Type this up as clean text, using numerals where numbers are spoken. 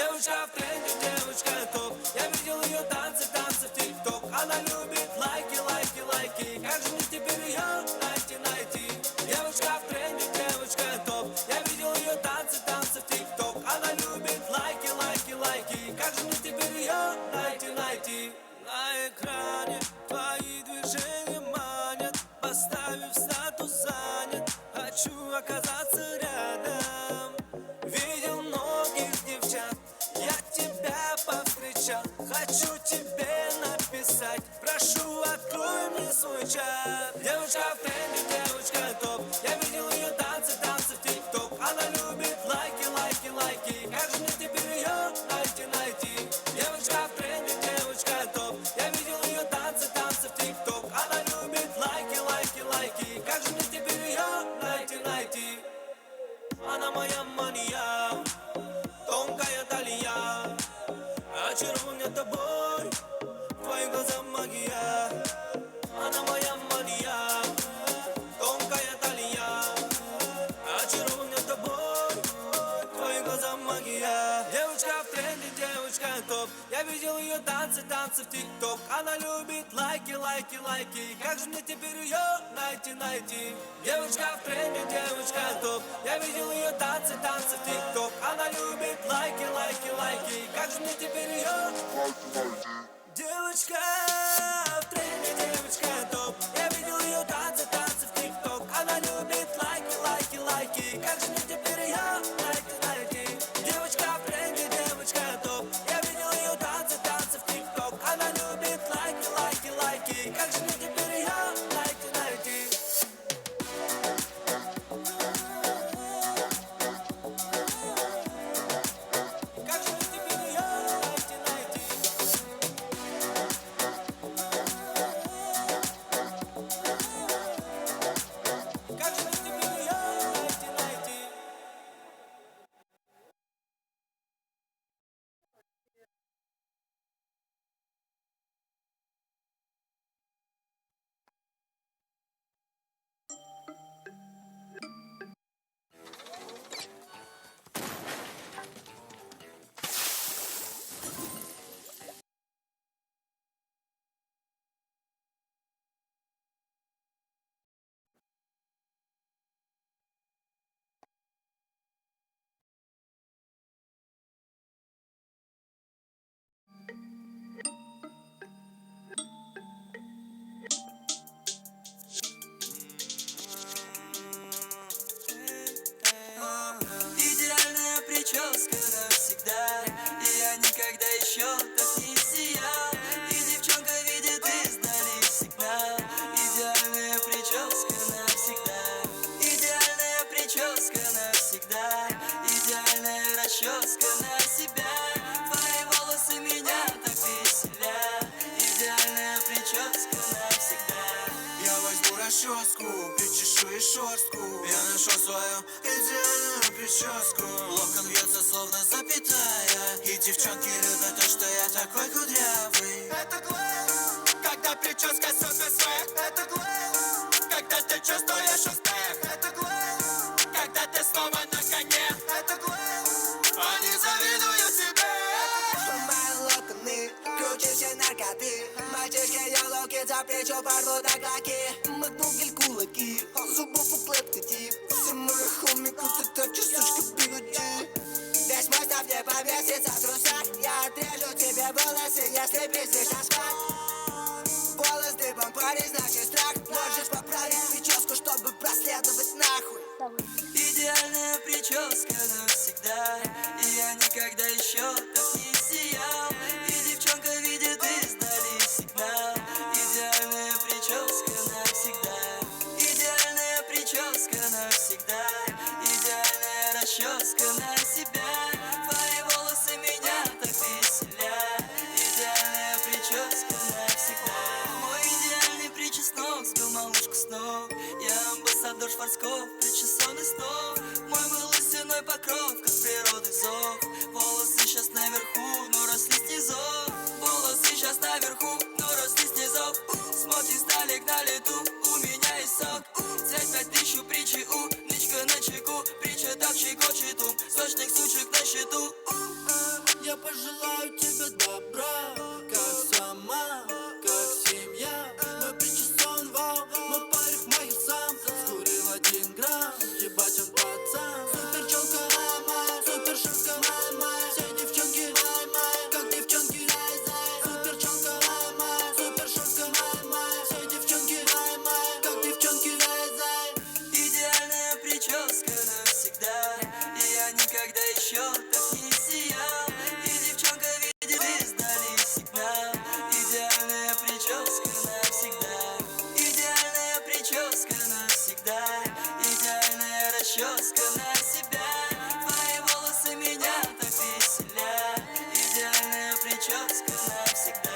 Девочка в тренде, девочка топ. Я видел ее танцы в ТикТок. Она любит лайки, лайки, лайки. Как же мне теперь ее найти? Девочка в тренде, девочка топ. Я видел ее танцы в ТикТок. Она любит лайки, лайки, лайки. Как же мне теперь ее найти? На экране твои движения манят. Поставив статус занят, хочу оказаться рядом. Видел многих девчат, я тебя повстречал. Хочу тебе написать, прошу, открой мне свой чат. Девочка в тренде, девочка топ. Я видел ее танцы в ТикТок. Она любит лайки, лайки, лайки. Как же мне теперь ее найти? Девочка в тренде, девочка топ. Я видел ее танцы в ТикТок. Она любит лайки, лайки, лайки. Как же мне теперь ее найти? Она моя мания, тонкая талия. Очарован меня тобой, твои глаза магия. Она моя мания, тонкая талия. Очарован меня тобой, твои глаза магия. Девочка в тренде, девочка топ. Я видел ее танцы в ТикТок. Она любит лайки, лайки, лайки. Как же мне теперь ее найти? Девочка в тренде, девочка топ. Я видел ее танцы в ТикТок. Она любит лайки, лайки, лайки. Как же мне теперь ее Девочка в тренде, девочка топ. Я видел ее танцы в ТикТок. Она любит лайки, лайки, лайки. Как же мне теперь ее найти? Девочка в тренде, девочка топ. Я видел ее танцы в ТикТок. Она любит лайки, лайки, лайки. Как же мне теперь ее найти? Как же мне теперь ее найти? Как же мне теперь ее найти? Идеальная прическа навсегда, и я никогда еще так не сиял. И девчонка видит издали сигнал. Идеальная прическа навсегда, идеальная прическа навсегда, идеальная расческа на себя. Твои волосы меня так веселят. Идеальная прическа навсегда. Я возьму расческу, причешу и шерстку. Я нашел свою идеальную прическу. Локон вьется словно запятая. И девчонки любят то, что я такой кудрявый. Это глэм, когда прическа супер свек. Это глэм, когда ты чувствуешь успех. Это глэм, когда ты снова на коне. Это глэм, они завидуют тебе. Мои локоны, круче всей наркоты. Мальчишки елоки за плечо порвут оклаки. Макнул гель кулаки, зубов у клетки тип. Все мои хоми крутят торчи, сучка бигуди. Весь мой став не повесится в трусах. Я отрежу тебе волосы, если призришь на спад. Волос дыбом, парень, значит страх. Можешь поправить прическу, чтобы проследовать нахуй. Идеальная прическа навсегда, и я никогда еще так не сиял. И девчонка видит издали сигнал. Идеальная прическа навсегда, идеальная прическа навсегда, идеальная расческа на себя. Твои волосы меня так веселят. Идеальная прическа навсегда. Мой идеальный причеснок сбил малышку с ног. Я амбассадор Шварцкопф, причесанный снов. Мой волосяной покров, как природы зов. Волосы сейчас наверху, но росли снизу. Волосы сейчас наверху, но росли снизу. Смотри, сталик на лету, у меня есть сок. Цвет 5000 притчи, нычка на чеку. Притча так щекочет ум, сочных сучек на счету. я пожелаю тебе добра. Как сама, как семья. Мой причесон вау, мой парикмахер сам. Скурил 1 грамм, ебать он пацан. Супер челка, супер шапка, все девчонки, как девчонки. Супер челка, супер шапка, все девчонки, как девчонки. Идеальная прическа навсегда, и я никогда еще так не сиял. И девчонка видит, издали сигнал. Идеальная прическа навсегда, идеальная прическа навсегда, идеальная расческа на себя. Твои волосы меня так веселят. Идеальная прическа навсегда.